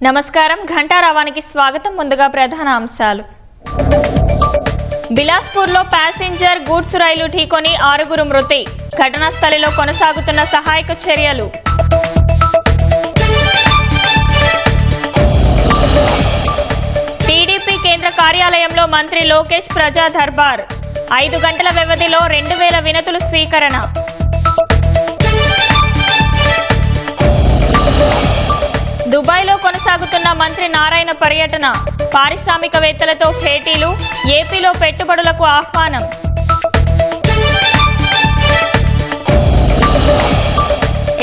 నమస్కారం ఘంటారావానికి స్వాగతం. ముందుగా ప్రధాన అంశాలు. బిలాస్పూర్లో ప్యాసింజర్ గూడ్స్ రైలు ఢీకొని 6 మృతి. ఘటనా స్థలిలో కొనసాగుతున్న సహాయక చర్యలు. టీడీపీ కేంద్ర కార్యాలయంలో మంత్రి లోకేష్ ప్రజా దర్బార్. 5 గంటల వ్యవధిలో 2000 వినతులు స్వీకరణ. దుబాయ్లో కొనసాగుతున్న మంత్రి నారాయణ పర్యటన. పారిశ్రామికవేత్తలతో భేటీలు. ఏపీలో పెట్టుబడులకు ఆహ్వానం.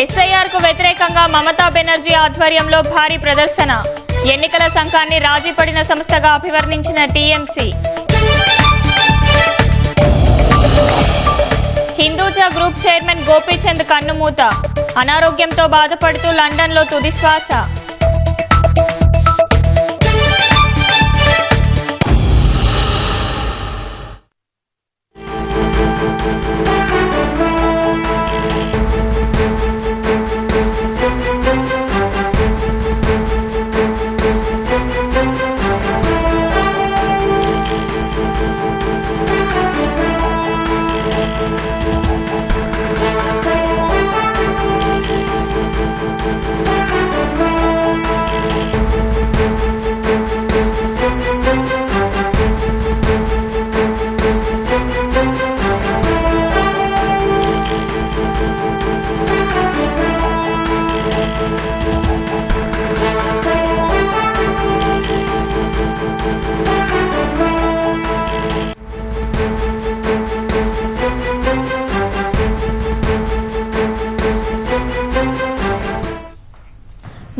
ఎస్ఐఆర్కు వ్యతిరేకంగా మమతా బెనర్జీ ఆధ్వర్యంలో భారీ ప్రదర్శన. ఎన్నికల సంఘాన్ని రాజీపడిన సంస్థగా అభివర్ణించిన TMC. Hinduja group chairman Gopichand కన్నుమూత. అనారోగ్యంతో బాధపడుతూ లండన్లో తుదిశ్వాస.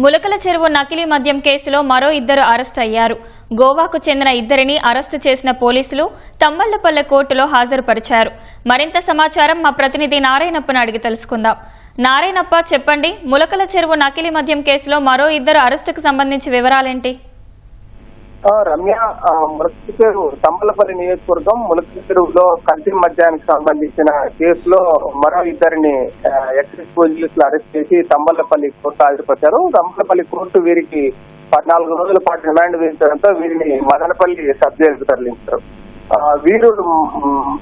ములకల చెరువు నకిలీ మద్యం కేసులో మరో 2 అరెస్ట్ అయ్యారు. గోవాకు చెందిన 2ని అరెస్టు చేసిన పోలీసులు తమ్మళ్లపల్లె కోర్టులో హాజరుపరిచారు. మరింత సమాచారం మా ప్రతినిధి నారాయణప్పను అడిగి తెలుసుకుందాం. నారాయణప్ప, చెప్పండి, ములకల చెరువు నకిలీ మద్యం కేసులో మరో 2 అరెస్టుకు సంబంధించి వివరాలేంటి? రమ్య, ములకల చెరువు తమ్మలపల్లి నియోజకవర్గం ములకల చెరువులో కల్తీ మద్యానికి సంబంధించిన కేసులో మరో 2ని ఎక్సైజ్ పోలీసులు అరెస్ట్ చేసి తమ్మలపల్లి కోర్టు హాజరుపరిచారు. తమ్మలపల్లి కోర్టు వీరికి 14 రోజుల పాటు రిమాండ్ విధించడంతో వీరిని మదనపల్లి సబ్ జైలుకు తరలించారు. వీరు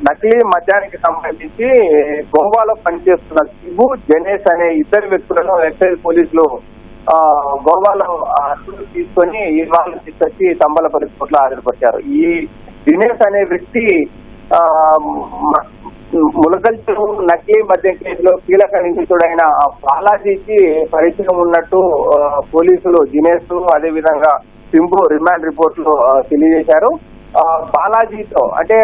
నకిలీ మద్యానికి సంబంధించి గోవాలో పనిచేస్తున్న శివు, జనేష్ అనే 2 వ్యక్తులను ఎక్సైజ్ పోలీసులు గోవాలో అదుపులోకి తీసుకొని ఇవాళ తీసుకొచ్చి తంబలపల్లి కోర్టులో హాజరుపరిచారు. ఈ దినేష్ అనే వ్యక్తి ములకల చెరువు నకిలీ మద్యం కేసులో కీలక నిందితుడైన బాలాజీకి పరిచయం ఉన్నట్టు పోలీసులు దినేష్ అదేవిధంగా సింబు రిమాండ్ రిపోర్టులు తెలియజేశారు. బాలాజీతో అంటే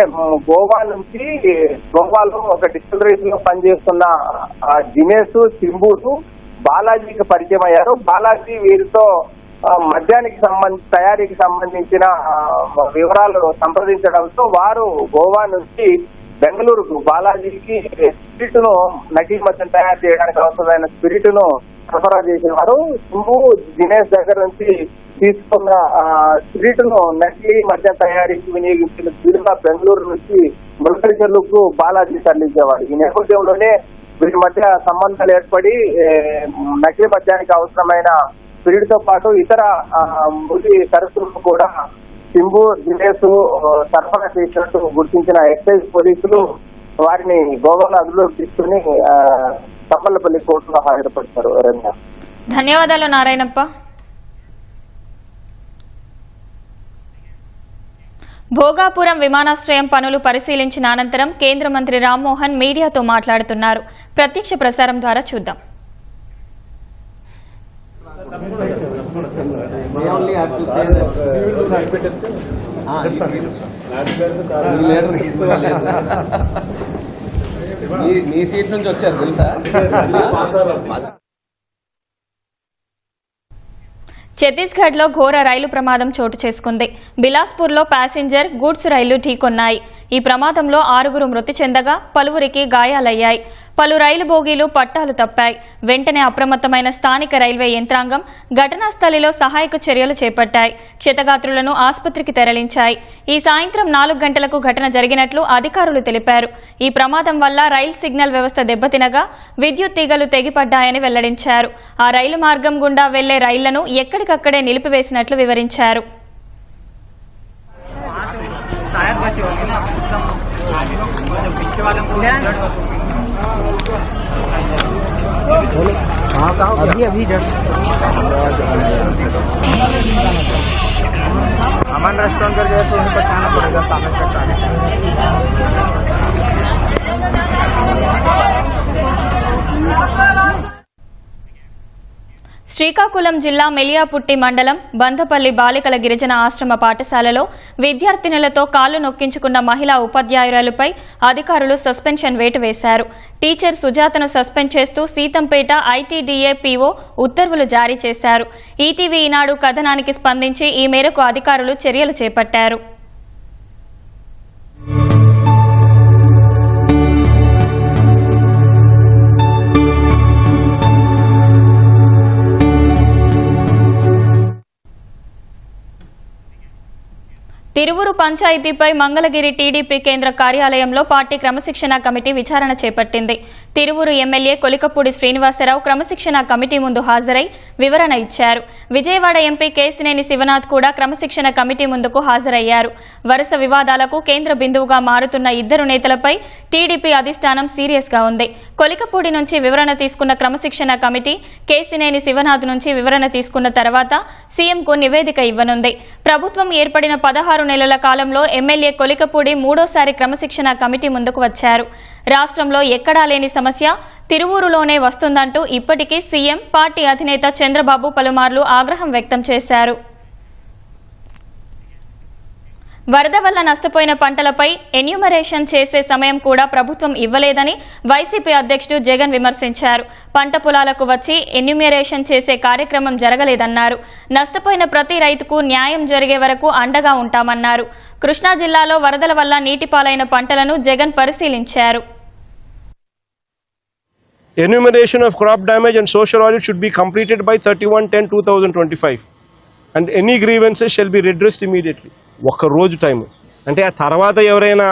గోవాలో ఒక డిస్టిలరీస్ లో పనిచేస్తున్న దినేష్, సింబును బాలాజీకి పరిచయం అయ్యారు. బాలాజీ వీరితో మద్యానికి తయారీకి సంబంధించిన వివరాలు సంప్రదించడంతో వారు గోవా నుంచి బెంగళూరుకు బాలాజీకి స్పిరిట్ ను నకిలీ మద్యం తయారు చేయడానికి అవసరమైన స్పిరిట్ ను సరఫరా చేసేవారు. సింబు, దినేష్ దగ్గర నుంచి తీసుకున్న స్పిరిట్ ను నకిలీ మద్యం తయారీకి వినియోగించిన వీరుగా బెంగళూరు నుంచి ములకల చెరువుకు బాలాజీ తరలించేవారు. ఈ నేపథ్యంలోనే వీరి మధ్య సంబంధాలు ఏర్పడి నకిలీ మద్యానికి అవసరమైన స్పిరిట్ తో పాటు ఇతర ముడి సరుకులను కూడా సింబు, దినేష్ సరఫరా చేసినట్టు గుర్తించిన ఎక్సైజ్ పోలీసులు వారిని గోవాలో అదుపులోకి తీసుకుని తమ్మలపల్లి కోర్టులో హాజరుపరిచారు. ధన్యవాదాలు నారాయణప్ప. భోగాపురం విమానాశ్రయం పనులు పరిశీలించిన అనంతరం కేంద్ర మంత్రి రామ్మోహన్ మీడియాతో మాట్లాడుతున్నారు. ప్రత్యక్ష ప్రసారం ద్వారా చూద్దాం. మీ సీట్ నుంచి వచ్చారు తెలుసా? ఛత్తీస్గఢ్లో ఘోర రైలు ప్రమాదం చోటు చేసుకుంది. బిలాస్పూర్లో ప్యాసింజర్ గూడ్స్ రైలు ఢీకొన్నాయి. ఈ ప్రమాదంలో 6 మృతి చెందగా పలువురికి గాయాలయ్యాయి. పలు రైలు బోగీలు పట్టాలు తప్పాయి. వెంటనే అప్రమత్తమైన స్థానిక రైల్వే యంత్రాంగం ఘటనా స్థలిలో సహాయక చర్యలు చేపట్టాయి. క్షతగాత్రులను ఆసుపత్రికి తరలించాయి. ఈ సాయంత్రం 4 గంటలకు ఘటన జరిగినట్లు అధికారులు తెలిపారు. ఈ ప్రమాదం వల్ల రైలు సిగ్నల్ వ్యవస్థ దెబ్బతినగా విద్యుత్ తీగలు తెగిపడ్డాయని వెల్లడించారు. ఆ రైలు మార్గం గుండా వెళ్లే రైళ్లను ఎక్కడికక్కడే నిలిపివేసినట్లు వివరించారు. अमन रेस्टोरेंट कर गए तो उनको खाना पड़ेगा सामने तक आने। శ్రీకాకుళం జిల్లా మెలియాపుట్టి మండలం బందపల్లి బాలికల గిరిజన ఆశ్రమ పాఠశాలలో విద్యార్థినులతో కాళ్లు నొక్కించుకున్న మహిళా ఉపాధ్యాయురాలుపై అధికారులు సస్పెన్షన్ వేటు వేశారు. టీచర్ సుజాతను సస్పెండ్ చేస్తూ సీతంపేట ఐటీడీఏ పీఓ ఉత్తర్వులు జారీ చేశారు. ఈటీవీ ఈనాడు కథనానికి స్పందించి ఈ మేరకు అధికారులు చర్యలు చేపట్టారు. తిరువురు పంచాయతీపై మంగళగిరి టీడీపీ కేంద్ర కార్యాలయంలో పార్టీ క్రమశిక్షణ కమిటీ విచారణ చేపట్టింది. తిరువురు ఎమ్మెల్యే కొలికపూడి శ్రీనివాసరావు క్రమశిక్షణ కమిటీ ముందు హాజరై వివరణ ఇచ్చారు. విజయవాడ ఎంపీ కేశినేని శివనాథ్ కూడా క్రమశిక్షణ కమిటీ ముందుకు హాజరయ్యారు. వరుస వివాదాలకు కేంద్ర బిందువుగా మారుతున్న ఇద్దరు నేతలపై టీడీపీ అధిష్టానం సీరియస్ గా ఉంది. కొలికపూడి నుంచి వివరణ తీసుకున్న క్రమశిక్షణ కమిటీ కేశినేని శివనాథ్ నుంచి వివరణ తీసుకున్న తర్వాత సీఎంకు నివేదిక ఇవ్వనుంది. ప్రభుత్వం ఏర్పడిన 16 నెలల కాలంలో ఎమ్మెల్యే కొలికపూడి మూడోసారి క్రమశిక్షణ కమిటీ ముందుకు వచ్చారు. రాష్ట్రంలో ఎక్కడా లేని సమస్య తిరువూరులోనే వస్తుందంటూ ఇప్పటికీ సీఎం, పార్టీ అధినేత చంద్రబాబు పలుమార్లు ఆగ్రహం వ్యక్తం చేశారు. వరద వల్ల నష్టపోయిన పంటలపై ఎన్యూమరేషన్ చేసే సమయం కూడా ప్రభుత్వం ఇవ్వలేదని వైసీపీ అధ్యక్షుడు జగన్ విమర్శించారు. పంట పొలాలకు వచ్చి ఎన్యూమరేషన్ చేసే కార్యక్రమం జరగలేదన్నారు. నష్టపోయిన ప్రతి రైతుకు న్యాయం జరిగే వరకు అండగా ఉంటామన్నారు. కృష్ణా జిల్లాలో వరదల వల్ల నీటిపాలైన పంటలను జగన్ పరిశీలించారు. Enumeration of crop damage and social audit should be completed by 31/10/2025 and any grievances shall be redressed immediately. ఒక్క రోజు టైం అంటే ఆ తర్వాత ఎవరైనా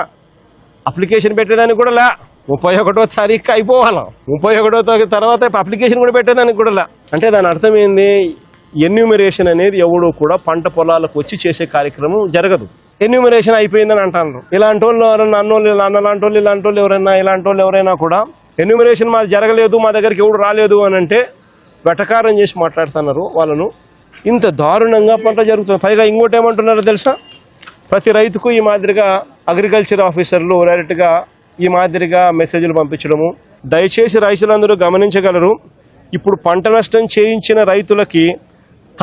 అప్లికేషన్ పెట్టేదానికి కూడా లా 31వ తారీఖు అయిపోవాలి. 31వ తారీఖు తర్వాత అప్లికేషన్ కూడా పెట్టేదానికి కూడా లా. అంటే దాని అర్థం ఏంది? ఎన్యూమరేషన్ అనేది ఎవడో కూడా పంట పొలాలకు వచ్చి చేసే కార్యక్రమం జరగదు. ఎన్యూమరేషన్ అయిపోయిందని అంటారు. ఇలాంటి వాళ్ళు ఎవరైనా ఇలాంటి వాళ్ళు ఎవరైనా కూడా ఎన్యూమరేషన్ మాది జరగలేదు, మా దగ్గరికి ఎవడు రాలేదు అని అంటే వెటకారం చేసి మాట్లాడుతున్నారు వాళ్ళను. ఇంత దారుణంగా పంట జరుగుతుంది. పైగా ఇంకోటి ఏమంటున్నారో తెలుసా? ప్రతి రైతుకు ఈ మాదిరిగా అగ్రికల్చర్ ఆఫీసర్లు డైరెక్ట్గా ఈ మాదిరిగా మెసేజ్లు పంపించడము. దయచేసి రైతులందరూ గమనించగలరు. ఇప్పుడు పంట నష్టం చేయించిన రైతులకి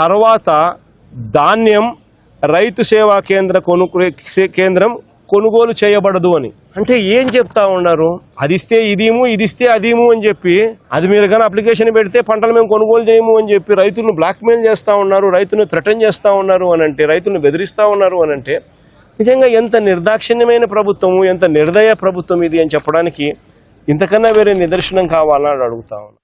తర్వాత ధాన్యం రైతు సేవా కేంద్రం కొనుగోలు చేయబడదు అని. అంటే ఏం చెప్తా ఉన్నారు? అది ఇస్తే ఇదేమో, ఇది ఇస్తే అదేమో అని చెప్పి, అది మీరు కానీ అప్లికేషన్ పెడితే పంటలు మేము కొనుగోలు చేయము అని చెప్పి రైతులను బ్లాక్మెయిల్ చేస్తూ ఉన్నారు, రైతులను థ్రెటన్ చేస్తూ ఉన్నారు అని అంటే, రైతులను బెదిరిస్తూ ఉన్నారు అని అంటే నిజంగా ఎంత నిర్దాక్షిణ్యమైన ప్రభుత్వము, ఎంత నిర్దయ ప్రభుత్వం ఇది అని చెప్పడానికి ఇంతకన్నా వేరే నిదర్శనం కావాలని అడుగుతా ఉన్నాను.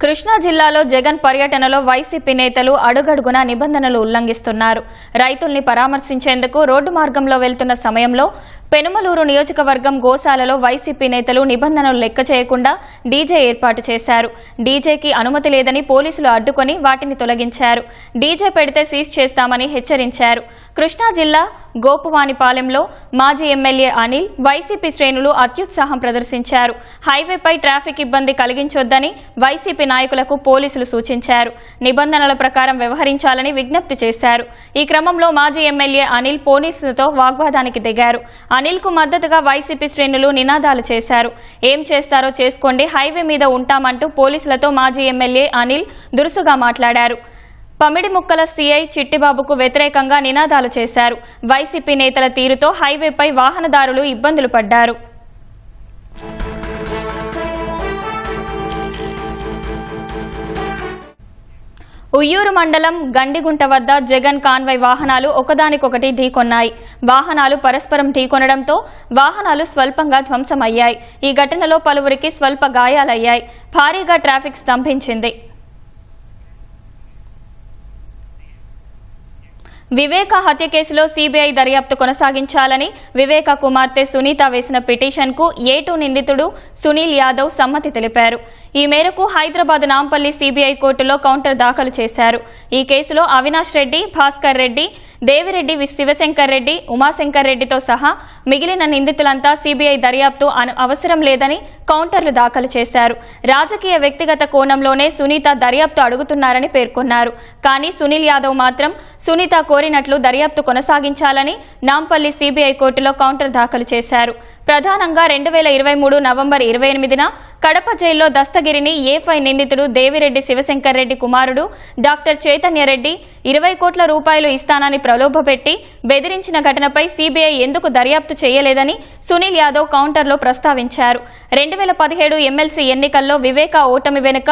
కృష్ణా జిల్లాలో జగన్ పర్యటనలో వైసీపీ నేతలు అడుగడుగునా నిబంధనలు ఉల్లంఘిస్తున్నారు. రైతుల్ని పరామర్శించేందుకు రోడ్డు మార్గంలో వెళ్తున్న సమయంలో పెనుమలూరు నియోజకవర్గం గోశాలలో వైసీపీ నేతలు నిబంధనలు లెక్క చేయకుండా డీజే ఏర్పాటు చేశారు. డీజేకి అనుమతి లేదని పోలీసులు అడ్డుకొని వాటిని తొలగించారు. డీజే పెడితే సీజ్ చేస్తామని హెచ్చరించారు. కృష్ణా జిల్లా గోపువానిపాలెంలో మాజీ ఎమ్మెల్యే అనిల్, వైసీపీ శ్రేణులు అత్యుత్సాహం ప్రదర్శించారు. హైవేపై ట్రాఫిక్ ఇబ్బంది కలిగించొద్దని వైసీపీ నాయకులకు పోలీసులు సూచించారు. నిబంధనల ప్రకారం వ్యవహరించాలని విజ్ఞప్తి చేశారు. ఈ క్రమంలో మాజీ ఎమ్మెల్యే అనిల్ పోలీసులతో వాగ్వాదానికి దిగారు. అనిల్ కు మద్దతుగా వైసీపీ శ్రేణులు నినాదాలు చేశారు. ఏం చేస్తారో చేసుకోండి, హైవే మీద ఉంటామంటూ పోలీసులతో మాజీ ఎమ్మెల్యే అనిల్ దురుసుగా మాట్లాడారు. పమిడిముక్కల సీఐ చిట్టిబాబుకు వ్యతిరేకంగా నినాదాలు చేశారు. వైసీపీ నేతల తీరుతో హైవేపై వాహనదారులు ఇబ్బందులు పడ్డారు. ఉయ్యూరు మండలం గండిగుంట వద్ద జగన్ కాన్వాయ్ వాహనాలు ఒకదానికొకటి ఢీకొన్నాయి. వాహనాలు పరస్పరం ఢీకొనడంతో వాహనాలు స్వల్పంగా ధ్వంసమయ్యాయి. ఈ ఘటనలో పలువురికి స్వల్ప గాయాలయ్యాయి. భారీగా ట్రాఫిక్ స్తంభించింది. వివేక హత్య కేసులో సీబీఐ దర్యాప్తు కొనసాగించాలని వివేక కుమార్తె సునీత వేసిన పిటిషన్కు A2 నిందితుడు సునీల్ యాదవ్ సమ్మతి తెలిపారు. ఈ మేరకు హైదరాబాద్ నాంపల్లి సీబీఐ కోర్టులో కౌంటర్ దాఖలు చేశారు. ఈ కేసులో అవినాష్ రెడ్డి, భాస్కర్ రెడ్డి, దేవిరెడ్డి, శివశంకర్ రెడ్డి, ఉమాశంకర్ రెడ్డితో సహా మిగిలిన నిందితులంతా సీబీఐ దర్యాప్తు అవసరం లేదని కౌంటర్లు దాఖలు చేశారు. రాజకీయ వ్యక్తిగత కోణంలోనే సునీత దర్యాప్తు అడుగుతున్నారని పేర్కొన్నారు. కానీ సునీల్ యాదవ్ మాత్రం సునీత కోరినట్లు దర్యాప్తు కొనసాగించాలని నాంపల్లి సీబీఐ కోర్టులో కౌంటర్ దాఖలు చేశారు. ప్రధానంగా 2023 నవంబర్ 28న కడప జైల్లో దస్తగిరిని A5 నిందితుడు దేవిరెడ్డి శివశంకర్ రెడ్డి కుమారుడు డాక్టర్ చైతన్య రెడ్డి 20 కోట్ల రూపాయలు ఇస్తానని ప్రలోభపెట్టి బెదిరించిన ఘటనపై సీబీఐ ఎందుకు దర్యాప్తు చేయలేదని సునీల్ యాదవ్ కౌంటర్లో ప్రస్తావించారు. 2017 ఎమ్మెల్సీ ఎన్నికల్లో వివేక ఓటమి వెనుక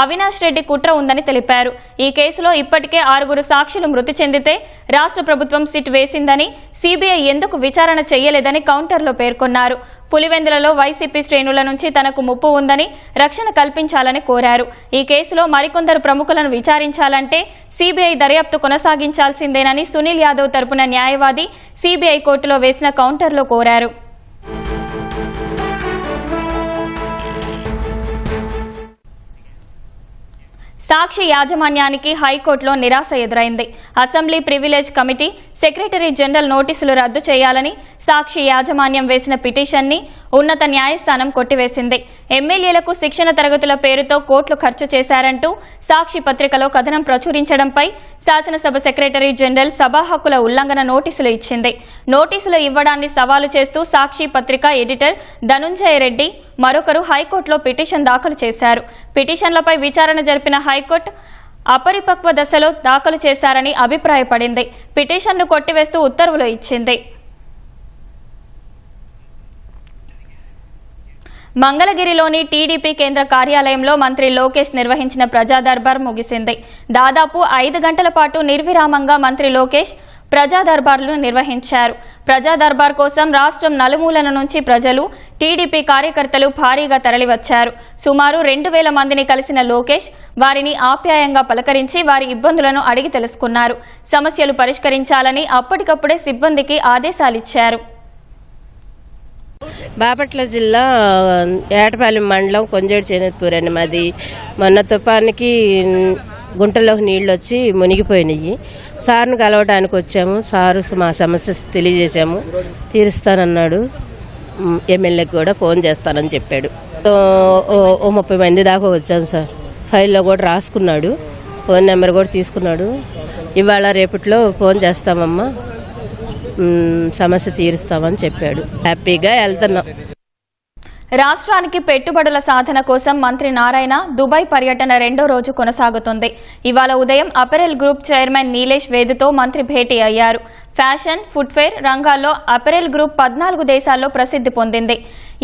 అవినాష్ రెడ్డి కుట్ర ఉందని తెలిపారు. ఈ కేసులో ఇప్పటికే 6 సాక్షులు మృతి చెందితే రాష్ట్ర ప్రభుత్వం సిట్ వేసిందని సీబీఐ ఎందుకు విచారణ చేయలేదని కౌంటర్లో పేర్కొన్నారు. పులివెందులలో వైసీపీ శ్రేణుల నుంచి తనకు ముప్పు ఉందని రక్షణ కల్పించాలని కోరారు. ఈ కేసులో మరికొందరు ప్రముఖులను విచారించాలంటే సీబీఐ దర్యాప్తు కొనసాగించాల్సిందేనని సునీల్ యాదవ్ తరపున న్యాయవాది సీబీఐ కోర్టులో వేసిన కౌంటర్లో కోరారు. సాక్షి యాజమాన్యానికి హైకోర్టులో నిరాశ ఎదురైంది. Assembly privilege committee secretary general నోటీసులు రద్దు చేయాలని సాక్షి యాజమాన్యం వేసిన పిటిషన్ని ఉన్నత న్యాయస్థానం కొట్టివేసింది. ఎమ్మెల్యేలకు శిక్షణ తరగతుల పేరుతో కోట్లు ఖర్చు చేశారంటూ సాక్షి పత్రికలో కథనం ప్రచురించడంపై శాసనసభ సెక్రటరీ జనరల్ సభా హక్కుల ఉల్లంఘన నోటీసులు ఇచ్చింది. నోటీసులు ఇవ్వడాన్ని సవాలు చేస్తూ సాక్షి పత్రిక ఎడిటర్ ధనుంజయ రెడ్డి మరొకరు హైకోర్టులో పిటిషన్ దాఖలు చేశారు. పిటిషన్లపై విచారణ జరిపిన హైకోర్టు అపరిపక్వ దశలో దాఖలు చేశారని అభిప్రాయపడింది. పిటిషన్ను కొట్టివేస్తూ ఉత్తర్వులు ఇచ్చింది. మంగళగిరిలోని టీడీపీ కేంద్ర కార్యాలయంలో మంత్రి లోకేష్ నిర్వహించిన ప్రజా దర్బార్ ముగిసింది. దాదాపు 5 గంటల పాటు నిర్విరామంగా మంత్రి లోకేష్ ప్రజా దర్బార్లు నిర్వహించారు. ప్రజా దర్బార్ కోసం రాష్ట్రం నలుమూలల నుంచి ప్రజలు, టీడీపీ కార్యకర్తలు భారీగా తరలివచ్చారు. సుమారు 2000 మందిని కలిసిన లోకేష్ వారిని ఆప్యాయంగా పలకరించి వారి ఇబ్బందులను అడిగి తెలుసుకున్నారు. సమస్యలు పరిష్కరించాలని అప్పటికప్పుడే సిబ్బందికి ఆదేశాలిచ్చారు. బాపట్ల జిల్లా ఏటపాలెం మండలం కొంజేడు చేనేతపూర్ అని మాది. మొన్న తుఫానికి గుంటలోకి నీళ్ళు వచ్చి మునిగిపోయినాయి. సార్ను కలవడానికి వచ్చాము. సారు మా సమస్య తెలియజేశాము. తీరుస్తానన్నాడు. ఎమ్మెల్యేకి కూడా ఫోన్ చేస్తానని చెప్పాడు. 30 మంది దాకా వచ్చాను సార్. ఫైల్లో కూడా రాసుకున్నాడు. ఫోన్ నెంబర్ కూడా తీసుకున్నాడు. ఇవాళ రేపట్లో ఫోన్ చేస్తామమ్మా, సమస్య తీరుస్తామని చెప్పాడు. హ్యాపీగా వెళ్తున్నాం. రాష్ట్రానికి పెట్టుబడుల సాధన కోసం మంత్రి నారాయణ దుబాయ్ పర్యటన 2వ రోజు కొనసాగుతుంది. ఇవాళ ఉదయం అపెరెల్ గ్రూప్ చైర్మన్ నీలేష్ వేదుతో మంత్రి భేటీ అయ్యారు. ఫ్యాషన్, ఫుట్వేర్ రంగాల్లో అపెరెల్ గ్రూప్ 14 దేశాల్లో ప్రసిద్ధి పొందింది.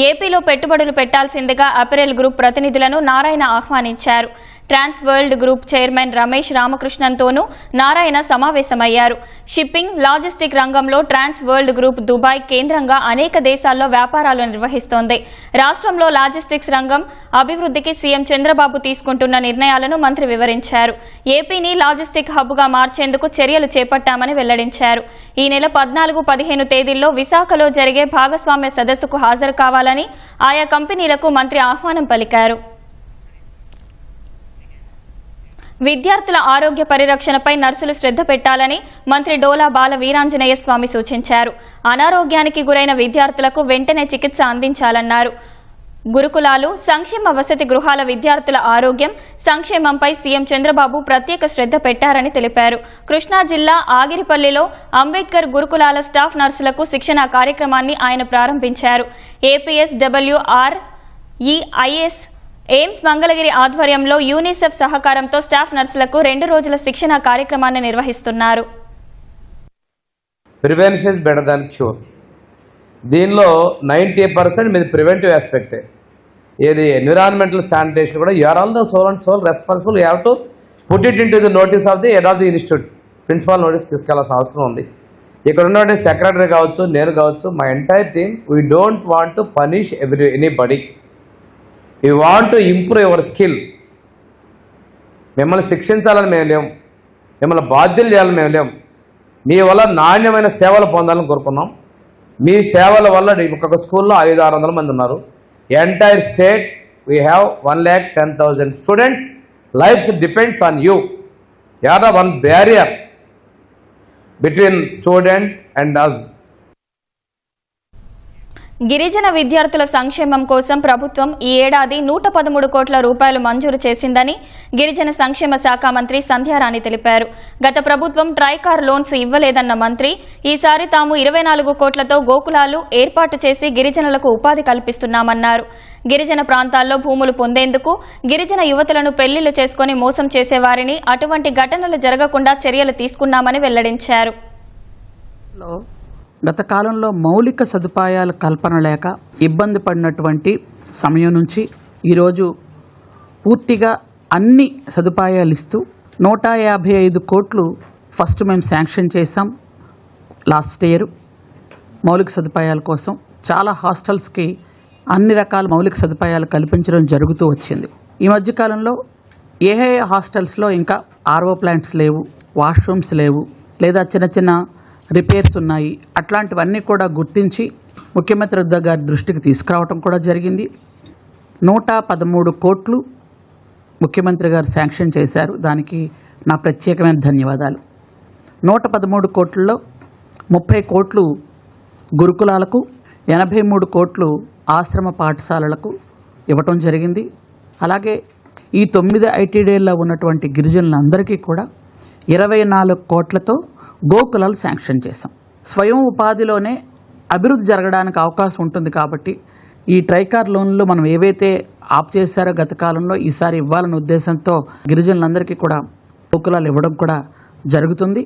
ఏపీలో పెట్టుబడులు పెట్టాల్సిందిగా అపెరెల్ గ్రూప్ ప్రతినిధులను నారాయణ ఆహ్వానించారు. Trans world group chairman Ramesh రామకృష్ణన్తోనూ నారాయణ సమావేశమయ్యారు. షిప్పింగ్, లాజిస్టిక్ రంగంలో ట్రాన్స్ వరల్డ్ గ్రూప్ దుబాయ్ కేంద్రంగా అనేక దేశాల్లో వ్యాపారాలు నిర్వహిస్తోంది. రాష్ట్రంలో లాజిస్టిక్స్ రంగం అభివృద్ధికి సీఎం చంద్రబాబు తీసుకుంటున్న నిర్ణయాలను మంత్రి వివరించారు. ఏపీని లాజిస్టిక్ హబ్గా మార్చేందుకు చర్యలు చేపట్టామని వెల్లడించారు. ఈ నెల 14, 15 తేదీల్లో విశాఖలో జరిగే భాగస్వామ్య సదస్సుకు హాజరు కావాలని ఆయా కంపెనీలకు మంత్రి ఆహ్వానం పలికారు. విద్యార్థుల ఆరోగ్య పరిరక్షణపై నర్సులు శ్రద్ధ పెట్టాలని మంత్రి డోలా బాల వీరాంజనేయ స్వామి సూచించారు. అనారోగ్యానికి గురైన విద్యార్థులకు వెంటనే చికిత్స అందించాలన్నారు. గురుకులాలు, సంక్షేమ వసతి గృహాల విద్యార్థుల ఆరోగ్యం, సంక్షేమంపై సీఎం చంద్రబాబు ప్రత్యేక శ్రద్ధ పెట్టారని తెలిపారు. కృష్ణా జిల్లా ఆగిరిపల్లిలో అంబేద్కర్ గురుకులాల స్టాఫ్ నర్సులకు శిక్షణ కార్యక్రమాన్ని ఆయన ప్రారంభించారు. APSWREIS ఎయిమ్స్ మంగళగిరి ఆధ్వర్యంలో యూనిసెఫ్ సహకారంతో స్టాఫ్ నర్సులకు 2 రోజుల శిక్షణ కార్యక్రమాన్ని నిర్వహిస్తున్నారు. Prevention is better than cure. దీనిలో 90% మీది ప్రివెంటివ్ ఆస్పెక్టే. ఏది ఎన్విరాన్మెంటల్ శానిటేషన్ కూడా you are all the sole and sole responsible. You have to put it in to the notice of the head of the institute. Principal notice తీసుకెళ్లాల్సిన అవసరం ఉంది. ఇక్కడ ఉన్నటువంటి సెక్రటరీ కావచ్చు, నేను కావచ్చు, మా entire team, we don't want to punish anybody. We want to improve your skill. మిమ్మల్ని శిక్షించాలని మేము లేము, మిమ్మల్ని బాధ్యులు చేయాలని మేము లేము. మీ వల్ల నాణ్యమైన సేవలు పొందాలని కోరుకున్నాం. మీ సేవల వల్ల ఒక్కొక్క స్కూల్లో 500-600 మంది ఉన్నారు. Entire state we have 1,10,000 students. Life depends on you. You are the one barrier between student and us. గిరిజన విద్యార్థుల సంక్షేమం కోసం ప్రభుత్వం ఈ ఏడాది 113 కోట్ల రూపాయలు మంజూరు చేసిందని గిరిజన సంక్షేమ శాఖ మంత్రి సంధ్యారాణి తెలిపారు. గత ప్రభుత్వం ట్రైకార్ లోన్స్ ఇవ్వలేదన్న మంత్రి ఈసారి తాము 24 కోట్లతో గోకులాలు ఏర్పాటు చేసి గిరిజనులకు ఉపాధి కల్పిస్తున్నామన్నారు. గిరిజన ప్రాంతాల్లో భూములు పొందేందుకు గిరిజన యువతులను పెళ్లిళ్లు చేసుకుని మోసం చేసేవారిని అటువంటి ఘటనలు జరగకుండా చర్యలు తీసుకున్నామని వెల్లడించారు. గత కాలంలో మౌలిక సదుపాయాల కల్పన లేక ఇబ్బంది పడినటువంటి సమయం నుంచి ఈరోజు పూర్తిగా అన్ని సదుపాయాలు ఇస్తూ 155 కోట్లు ఫస్ట్ మేము శాంక్షన్ చేసాం లాస్ట్ ఇయర్ మౌలిక సదుపాయాల కోసం. చాలా హాస్టల్స్కి అన్ని రకాల మౌలిక సదుపాయాలు కల్పించడం జరుగుతూ వచ్చింది. ఈ మధ్యకాలంలో ఏ హాస్టల్స్లో ఇంకా ఆర్ఓ ప్లాంట్స్ లేవు, వాష్రూమ్స్ లేవు, లేదా చిన్న చిన్న రిపేర్స్ ఉన్నాయి, అట్లాంటివన్నీ కూడా గుర్తించి ముఖ్యమంత్రి గారి దృష్టికి తీసుకురావడం కూడా జరిగింది. 113 కోట్లు ముఖ్యమంత్రి గారు శాంక్షన్ చేశారు. దానికి నా ప్రత్యేకమైన ధన్యవాదాలు. 113 కోట్లలో 30 కోట్లు గురుకులాలకు, 83 కోట్లు ఆశ్రమ పాఠశాలలకు ఇవ్వటం జరిగింది. అలాగే ఈ 9 ఐటీడీల్లో ఉన్నటువంటి గిరిజనులందరికీ కూడా 24 కోట్లతో గోకులాలు శాంక్షన్ చేశాం. స్వయం ఉపాధిలోనే అభివృద్ధి జరగడానికి అవకాశం ఉంటుంది కాబట్టి ఈ ట్రైకార్ లోన్లు మనం ఏవైతే ఆప్ చేశారో గత కాలంలో ఈసారి ఇవ్వాలనే ఉద్దేశంతో గిరిజనులందరికీ కూడా గోకులాలు ఇవ్వడం కూడా జరుగుతుంది.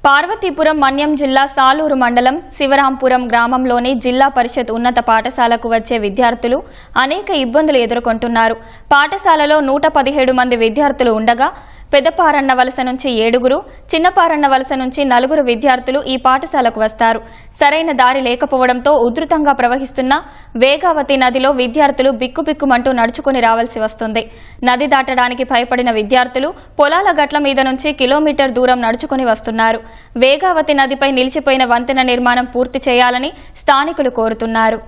పార్వతీపురం మన్యం జిల్లా సాలూరు మండలం శివరాంపురం గ్రామంలోని జిల్లా పరిషత్ ఉన్నత పాఠశాలకు వచ్చే విద్యార్థులు అనేక ఇబ్బందులు ఎదుర్కొంటున్నారు. పాఠశాలలో 117 మంది విద్యార్థులు ఉండగా పెద్దపారన్న వలస నుంచి 7, చిన్నపారన్న వలస నుంచి 4 విద్యార్థులు ఈ పాఠశాలకు వస్తారు. సరైన దారి లేకపోవడంతో ఉధృతంగా ప్రవహిస్తున్న వేగావతి నదిలో విద్యార్థులు బిక్కుబిక్కుమంటూ నడుచుకుని రావాల్సి వస్తుంది. నది దాటడానికి భయపడిన విద్యార్థులు పొలాల గట్ల మీద నుంచి కిలోమీటర్ దూరం నడుచుకుని వస్తున్నారు. వేగావతి నదిపై నిలిచిపోయిన వంతెన నిర్మాణం పూర్తి చేయాలని స్థానికులు కోరుతున్నారు.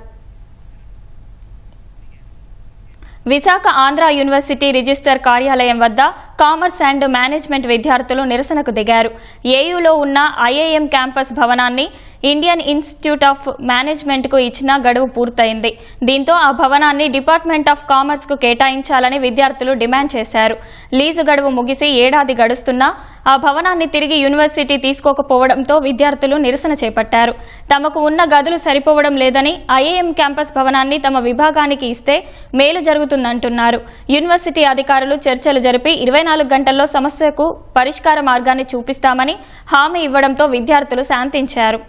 విశాఖ ఆంధ్ర యూనివర్సిటీ రిజిస్టర్ కార్యాలయం వద్ద కామర్స్ అండ్ మేనేజ్మెంట్ విద్యార్థులు నిరసనకు దిగారు. ఏయూలో ఉన్న ఐఐఎం క్యాంపస్ భవనాన్ని ఇండియన్ ఇన్స్టిట్యూట్ ఆఫ్ మేనేజ్మెంట్కు ఇచ్చిన గడువు పూర్తయింది. దీంతో ఆ భవనాన్ని డిపార్ట్మెంట్ ఆఫ్ కామర్స్కు కేటాయించాలని విద్యార్థులు డిమాండ్ చేశారు. లీజు గడువు ముగిసి ఏడాది గడుస్తున్నా ఆ భవనాన్ని తిరిగి యూనివర్సిటీ తీసుకోకపోవడంతో విద్యార్థులు నిరసన చేపట్టారు. తమకు ఉన్న గదులు సరిపోవడం లేదని ఐఐఎం క్యాంపస్ భవనాన్ని తమ విభాగానికి ఇస్తే మేలు జరుగుతుందంటున్నారు. యూనివర్సిటీ అధికారులు చర్చలు జరిపి 24 గంటల్లో సమస్యకు పరిష్కార మార్గాన్ని చూపిస్తామని హామీ ఇవ్వడంతో విద్యార్థులు శాంతించారు.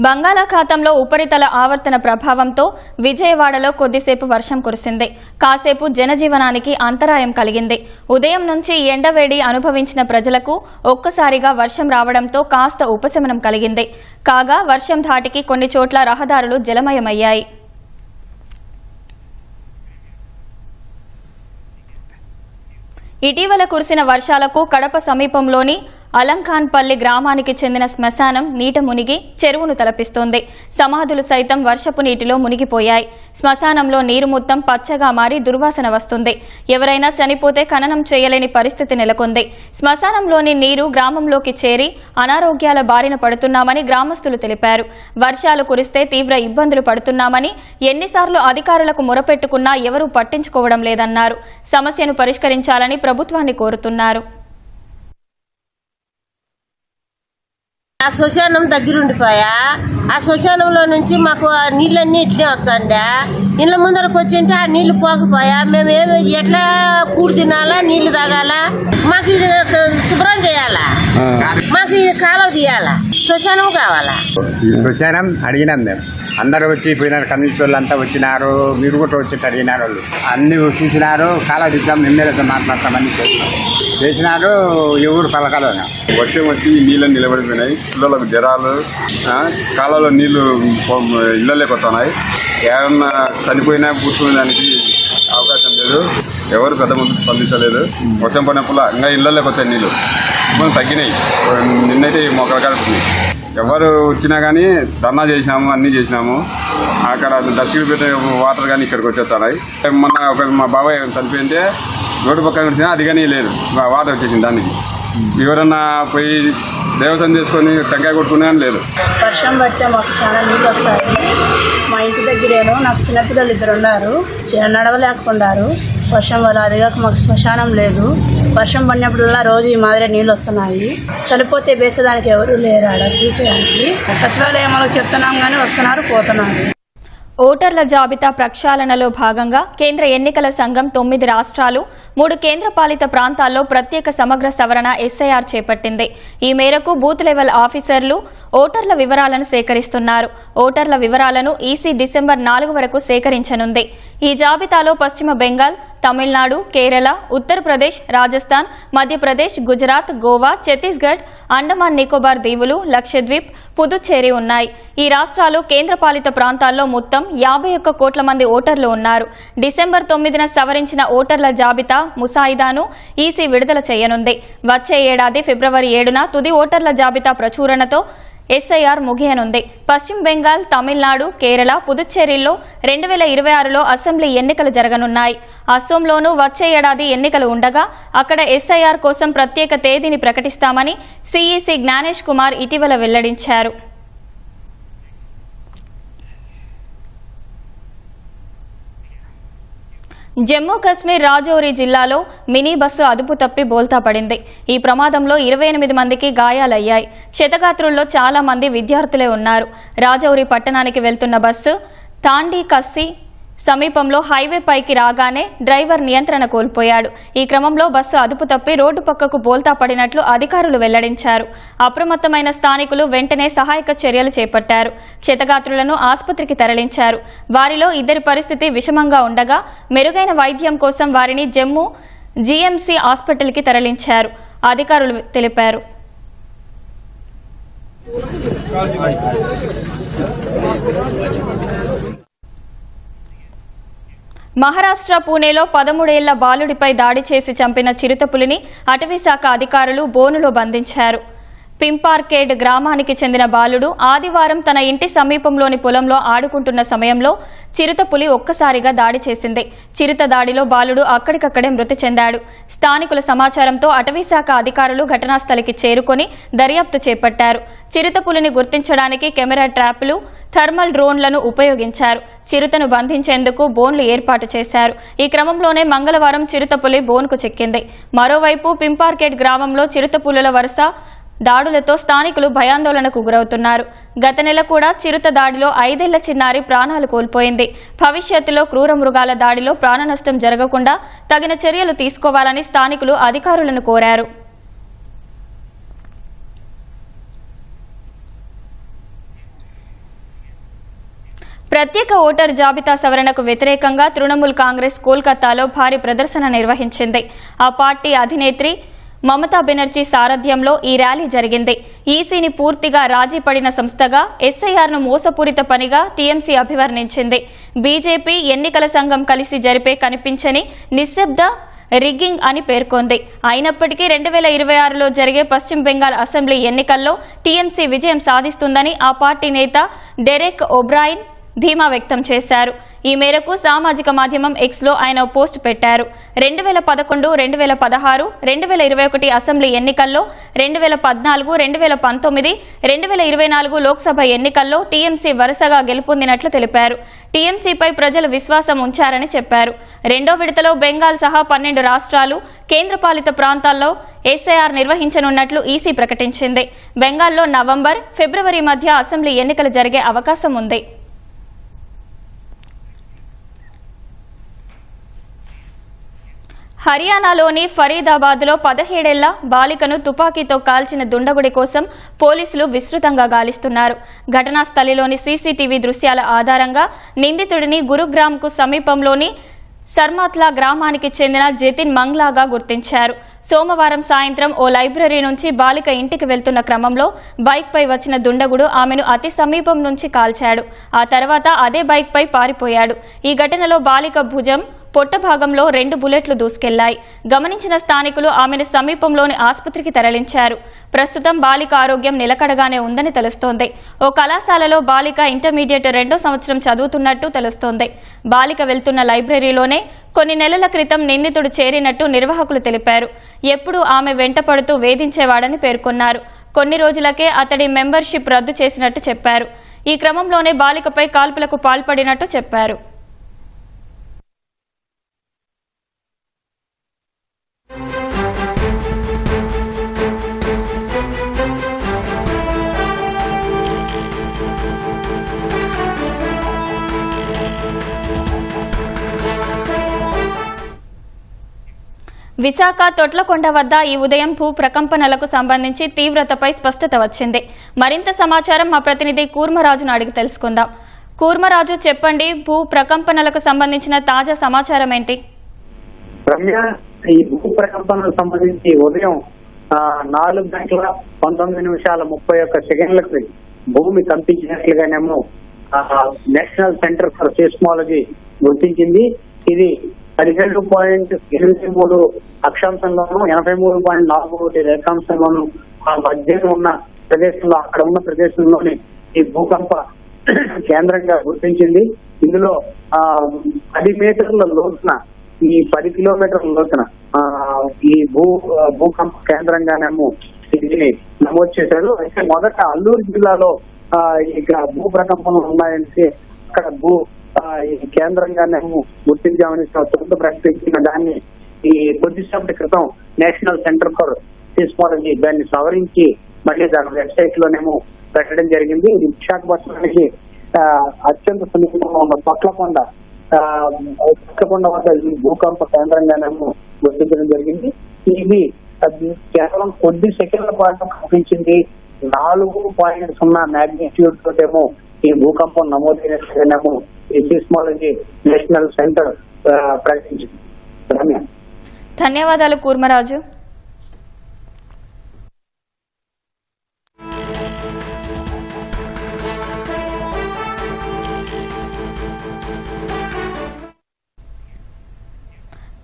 బంగాళాఖాతంలో ఉపరితల ఆవర్తన ప్రభావంతో విజయవాడలో కొద్దిసేపు వర్షం కురిసింది. కాసేపు జనజీవనానికి అంతరాయం కలిగింది. ఉదయం నుంచి ఎండవేడి అనుభవించిన ప్రజలకు ఒక్కసారిగా వర్షం రావడంతో కాస్త ఉపశమనం కలిగింది. కాగా వర్షం ధాటికి కొన్ని చోట్ల రహదారులు జలమయమయ్యాయి. ఇటీవల కురిసిన వర్షాలకు కడప సమీపంలోని అలంఖాన్పల్లి గ్రామానికి చెందిన శ్మశానం నీట మునిగి చెరువును తలపిస్తోంది. సమాధులు సైతం వర్షపు నీటిలో మునిగిపోయాయి. శ్మశానంలో నీరు మొత్తం పచ్చగా మారి దుర్వాసన వస్తుంది. ఎవరైనా చనిపోతే ఖననం చేయలేని పరిస్థితి నెలకొంది. శ్మశానంలోని నీరు గ్రామంలోకి చేరి అనారోగ్యాల బారిన పడుతున్నామని గ్రామస్తులు తెలిపారు. వర్షాలు కురిస్తే తీవ్ర ఇబ్బందులు పడుతున్నామని, ఎన్నిసార్లు అధికారులకు మొరపెట్టుకున్నా ఎవరూ పట్టించుకోవడం లేదన్నారు. సమస్యను పరిష్కరించాలని ప్రభుత్వాన్ని కోరుతున్నారు. ఆ శ్మశానం దగ్గరుండిపోయా. ఆ శ్మశానంలో నుంచి మాకు ఆ నీళ్ళన్నీ ఇట్లే వస్తాండే. ఇళ్ళ ముందరకు వచ్చింటే ఆ నీళ్లు పోకపోయా. మేము ఎట్లా కూడి తినాలా, నీళ్లు తాగాలా, మాకు ఇది శుభ్రం చేయాలా, మాకు ఇది కాలువ తీయాలా, శ్మశానం కావాలా. శ్మశానం అడిగినాం మేము. అందరూ వచ్చి పోయినారు, కమ్యూనిస్ట్ వాళ్ళు అంతా వచ్చినారు, మీరు కూడా వచ్చి అడిగినారు. వాళ్ళు అన్ని చూసినారు. కాలువ తీద్దాం, ఎమ్మెల్యేతో మాట్లాడతామని చేసినారు. ఎవరు పలకాలు వర్షం వచ్చి నీళ్ళు నిలబడిపోయినాయి. పిల్లలకు జ్వరాలు, కాలంలో నీళ్లు ఇళ్ళలోకి వస్తున్నాయి. ఏమన్నా చనిపోయినా కూర్చునే దానికి అవకాశం లేదు. ఎవరు పెద్ద ముందు స్పందించలేదు. వర్షం పడినప్పుడు ఇంకా ఇళ్ళలోకి వచ్చాయి నీళ్లు. ఇప్పుడు తగ్గినాయి. నిన్నైతే మొక్కలు కడుపుతుంది. ఎవరు వచ్చినా కానీ ధర్నా చేసినాము, అన్నీ చేసినాము. అక్కడ దర్శకులు పెట్టే వాటర్ కానీ ఇక్కడికి వచ్చేస్తున్నాయి. మొన్న మా బాబాయ్ చనిపోయింటే రోడ్డు పక్కన వచ్చినా అది కానీ లేదు, వాటర్ వచ్చేసింది. దానికి ఎవరన్నా పోయి దేవస్థానం చేసుకొని టెంకాయ కొట్టుకునే లేదు. వర్షం పడితే మాకు చాలా నీళ్ళు వస్తాయి. మా ఇంటి దగ్గరేనో నాకు చిన్నపిల్లలు 2 ఉన్నారు, నడవలేకున్నారు వర్షం వల్ల. అదిగా మాకు శ్మశానం లేదు. వర్షం పడినప్పుడల్లా రోజు ఈ మాదిరి నీళ్ళు వస్తున్నాయి. చనిపోతే వేసేదానికి ఎవరు లేరు ఆడ తీసేదానికి. సచివాలయంలో చెప్తున్నాం కానీ వస్తున్నారు, పోతున్నారు. ఓటర్ల జాబితా ప్రక్షాళనలో భాగంగా కేంద్ర ఎన్నికల సంఘం 9 రాష్ట్రాలు 3 కేంద్రపాలిత ప్రాంతాల్లో ప్రత్యేక సమగ్ర సవరణ ఎస్ఐఆర్ చేపట్టింది. ఈ మేరకు బూత్ లెవెల్ ఆఫీసర్లు ఓటర్ల వివరాలను సేకరిస్తున్నారు. ఓటర్ల వివరాలను ఈసీ డిసెంబర్ 4 వరకు సేకరించనుంది. ఈ జాబితాలో పశ్చిమ బెంగాల్, తమిళనాడు, కేరళ, ఉత్తరప్రదేశ్, రాజస్థాన్, మధ్యప్రదేశ్, గుజరాత్, గోవా, ఛత్తీస్గఢ్, అండమాన్ నికోబార్ దీవులు, లక్షద్వీప్, పుదుచ్చేరి ఉన్నాయి. ఈ రాష్ట్రాలు కేంద్రపాలిత ప్రాంతాల్లో మొత్తం 51 కోట్ల మంది ఓటర్లు ఉన్నారు. డిసెంబర్ 9న సవరించిన ఓటర్ల జాబితా ముసాయిదాను ఈసీ విడుదల చేయనుంది. వచ్చే ఏడాది ఫిబ్రవరి 7న తుది ఓటర్ల జాబితా ప్రచురణతో ఎస్ఐఆర్ ముగియనుంది. పశ్చిమ బెంగాల్, తమిళనాడు, కేరళ, పుదుచ్చేరిలో 2026లో అసెంబ్లీ ఎన్నికలు జరగనున్నాయి. అస్సోంలోనూ వచ్చే ఏడాది ఎన్నికలు ఉండగా అక్కడ ఎస్ఐఆర్ కోసం ప్రత్యేక తేదీని ప్రకటిస్తామని సిఈసి జ్ఞానేష్ కుమార్ ఇటీవల వెల్లడించారు. జమ్మూ కశ్మీర్ రాజౌరి జిల్లాలో మినీ బస్సు అదుపు తప్పి బోల్తా పడింది. ఈ ప్రమాదంలో 28 మందికి గాయాలయ్యాయి. క్షతగాత్రుల్లో చాలా మంది విద్యార్థులే ఉన్నారు. రాజౌరి పట్టణానికి వెళ్తున్న బస్సు తాండీ కస్సి సమీపంలో హైవే పైకి రాగానే డ్రైవర్ నియంత్రణ కోల్పోయాడు. ఈ క్రమంలో బస్సు అదుపు తప్పి రోడ్డు పక్కకు బోల్తా పడినట్లు అధికారులు వెల్లడించారు. అప్రమత్తమైన స్థానికులు వెంటనే సహాయక చర్యలు చేపట్టారు. క్షతగాత్రులను ఆసుపత్రికి తరలించారు. వారిలో 2 పరిస్థితి విషమంగా ఉండగా మెరుగైన వైద్యం కోసం వారిని జమ్మూ జీఎంసీ హాస్పిటల్కి తరలించారు అధికారులు తెలిపారు. మహారాష్ట్ర పూణేలో 13 ఏళ్ల బాలుడిపై దాడి చేసి చంపిన చిరుతపులిని అటవీశాఖ అధికారులు బోనులో బంధించారు. పింపార్కేడ్ గ్రామానికి చెందిన బాలుడు ఆదివారం తన ఇంటి సమీపంలోని పొలంలో ఆడుకుంటున్న సమయంలో చిరుతపులి ఒక్కసారిగా దాడి చేసింది. చిరుత దాడిలో బాలుడు అక్కడికక్కడే మృతి చెందాడు. స్థానికుల సమాచారంతో అటవీశాఖ అధికారులు ఘటనాస్థలికి చేరుకొని దర్యాప్తు చేపట్టారు. చిరుతపులిని గుర్తించడానికి కెమెరా ట్రాప్లు, థర్మల్ డ్రోన్లను ఉపయోగించారు. చిరుతను బంధించేందుకు బోన్లు ఏర్పాటు చేశారు. ఈ క్రమంలోనే మంగళవారం చిరుతపులి బోన్కు చిక్కింది. మరోవైపు పింపార్కేడ్ గ్రామంలో చిరుతపులుల వరుస దాడులతో స్థానికులు భయాందోళనకు గురవుతున్నారు. గత నెల కూడా చిరుత దాడిలో 5 ఏళ్ల చిన్నారి ప్రాణాలు కోల్పోయింది. భవిష్యత్తులో క్రూర మృగాల దాడిలో ప్రాణనష్టం జరగకుండా తగిన చర్యలు తీసుకోవాలని స్థానికులు అధికారులను కోరారు. ప్రత్యేక ఓటర్ జాబితా సవరణకు వ్యతిరేకంగా తృణమూల్ కాంగ్రెస్ కోల్కతాలో భారీ ప్రదర్శన నిర్వహించింది. ఆ పార్టీ అధినేత్రి మమతా బెనర్జీ సారథ్యంలో ఈ ర్యాలీ జరిగింది. ఈసీని పూర్తిగా రాజీ పడిన సంస్థగా ఎస్ఐఆర్ను మోసపూరిత పనిగా టీఎంసీ అభివర్ణించింది. బీజేపీ ఎన్నికల సంఘం కలిసి జరిపే కనిపించని నిశ్శబ్ద రిగ్గింగ్ అని పేర్కొంది. అయినప్పటికీ 2026లో జరిగే పశ్చిమ బెంగాల్ అసెంబ్లీ ఎన్నికల్లో టీఎంసీ విజయం సాధిస్తుందని ఆ పార్టీ నేత డెరెక్ ఒబ్రాయిన్ ధీమా వ్యక్తం చేశారు. ఈ మేరకు సామాజిక మాధ్యమం ఎక్స్లో ఆయన పోస్ట్ పెట్టారు. 2011, 2016, 2021 అసెంబ్లీ ఎన్నికల్లో, 2014, 2019, 2024 లోక్సభ ఎన్నికల్లో టీఎంసీ వరుసగా గెలుపొందినట్లు తెలిపారు. టీఎంసీపై ప్రజలు విశ్వాసం ఉంచారని చెప్పారు. రెండో విడతలో బెంగాల్ సహా 12 రాష్ట్రాలు, కేంద్రపాలిత ప్రాంతాల్లో ఎస్ఐఆర్ నిర్వహించనున్నట్లు ఈసీ ప్రకటించింది. బెంగాల్లో నవంబర్, ఫిబ్రవరి మధ్య అసెంబ్లీ ఎన్నికలు జరిగే అవకాశం ఉంది. హర్యానాలోని ఫరీదాబాద్లో 17 ఏళ్ల బాలికను తుపాకీతో కాల్చిన దుండగుడి కోసం పోలీసులు విస్తృతంగా గాలిస్తున్నారు. ఘటనా స్థలిలోని సీసీటీవీ దృశ్యాల ఆధారంగా నిందితుడిని గురుగ్రామ్కు సమీపంలోని సర్మాత్లా గ్రామానికి చెందిన జతిన్ మంగ్లాగా గుర్తించారు. సోమవారం సాయంత్రం ఓ లైబ్రరీ నుంచి బాలిక ఇంటికి వెళ్తున్న క్రమంలో బైక్పై వచ్చిన దుండగుడు ఆమెను అతి సమీపం నుంచి కాల్చాడు. ఆ తర్వాత అదే బైక్పై పారిపోయాడు. ఈ ఘటనలో బాలిక భుజం, పొట్ట భాగంలో 2 బుల్లెట్లు దూసుకెళ్లాయి. గమనించిన స్థానికులు ఆమెను సమీపంలోని ఆసుపత్రికి తరలించారు. ప్రస్తుతం బాలిక ఆరోగ్యం నిలకడగానే ఉందని తెలుస్తోంది. ఓ కళాశాలలో బాలిక ఇంటర్మీడియట్ 2వ సంవత్సరం చదువుతున్నట్టు తెలుస్తోంది. బాలిక వెళ్తున్న లైబ్రరీలోనే కొన్ని నెలల క్రితం నిందితుడు చేరినట్టు నిర్వాహకులు తెలిపారు. ఎప్పుడూ ఆమె వెంటపడుతూ వేధించేవాడని పేర్కొన్నారు. కొన్ని రోజులకే అతడి మెంబర్షిప్ రద్దు చేసినట్టు చెప్పారు. ఈ క్రమంలోనే బాలికపై కాల్పులకు పాల్పడినట్టు చెప్పారు. విశాఖ తొట్లకొండ వద్ద ఈ ఉదయం భూ ప్రకంపనలకు సంబంధించి తీవ్రతపై స్పష్టత వచ్చింది. మరింత సమాచారం మా ప్రతినిధి కూర్మరాజును అడిగి తెలుసుకుందాం. కూర్మరాజు, చెప్పండి, భూ ప్రకంపనలకు సంబంధించిన తాజా సమాచారం ఏంటి? రమ్య, ఈ భూ ప్రకంపనలకు సంబంధించి ఉదయం 4:19:31 భూమి కంపించినట్లుగానేమో నేషనల్ సెంటర్ ఫర్ సీస్మాలజీ గుర్తించింది. ఇది 17.83 అక్షాంశంలోను 83.41 రేఖాంశంలోను ఆ మధ్య ఉన్న ప్రదేశంలో, అక్కడ ఉన్న ప్రదేశంలోని ఈ భూకంప కేంద్రంగా గుర్తించింది. ఇందులో 10 మీటర్ల లోతున, ఈ 10 కిలోమీటర్ల లోతున ఈ భూకంప కేంద్రంగానేమో దీన్ని నమోదు చేశారు. అయితే మొదట అల్లూరు జిల్లాలో ఇక భూ ప్రకంపనలు ఉన్నాయంటే అక్కడ కేంద్రంగానేమో గుర్తించామని తొలుత ప్రకటించిన దాన్ని ఈ కొద్దిసేపటి క్రితం నేషనల్ సెంటర్ ఫర్ సీస్మాలజీ దాన్ని సవరించి మళ్ళీ దాని వెబ్సైట్ లోనేమో పెట్టడం జరిగింది. ఇది విశాఖపట్నానికి అత్యంత సమీపంలో ఉన్న తొట్లకొండ వద్ద ఈ భూకంప కేంద్రంగానేమో గుర్తించడం జరిగింది. ఇది కేవలం కొద్ది సెకండ్ల పాటు కంపించింది. 4.0 మ్యాగ్నిట్యూడ్ తోటేమో ఈ భూకంపం నమోదైనట్లుగానేమో ఈ సీస్మాలజీ నేషనల్ సెంటర్ ప్రకటించింది. ధన్యవాదాలు కూర్మరాజు.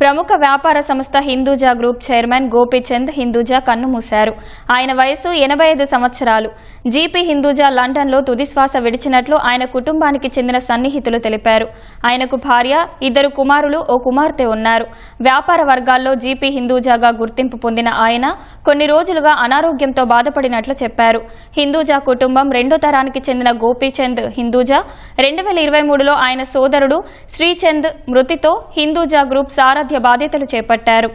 ప్రముఖ వ్యాపార సంస్థ హిందూజా గ్రూప్ చైర్మన్ గోపీచంద్ హిందూజా కన్నుమూశారు. ఆయన వయసు 85 సంవత్సరాలు. జీపీ హిందూజా లండన్లో తుదిశ్వాస విడిచినట్లు ఆయన కుటుంబానికి చెందిన సన్నిహితులు తెలిపారు. ఆయనకు భార్య, 2 కుమారులు, ఓ కుమార్తె ఉన్నారు. వ్యాపార వర్గాల్లో జీపీ హిందూజాగా గుర్తింపు పొందిన ఆయన కొన్ని రోజులుగా అనారోగ్యంతో బాధపడినట్లు చెప్పారు. హిందూజా కుటుంబం 2వ తరానికి చెందిన గోపీచంద్ హిందూజా 2023లో ఆయన సోదరుడు శ్రీచంద్ మృతితో హిందూజా గ్రూప్ సారథ్య బాధ్యతలు చేపట్టారు.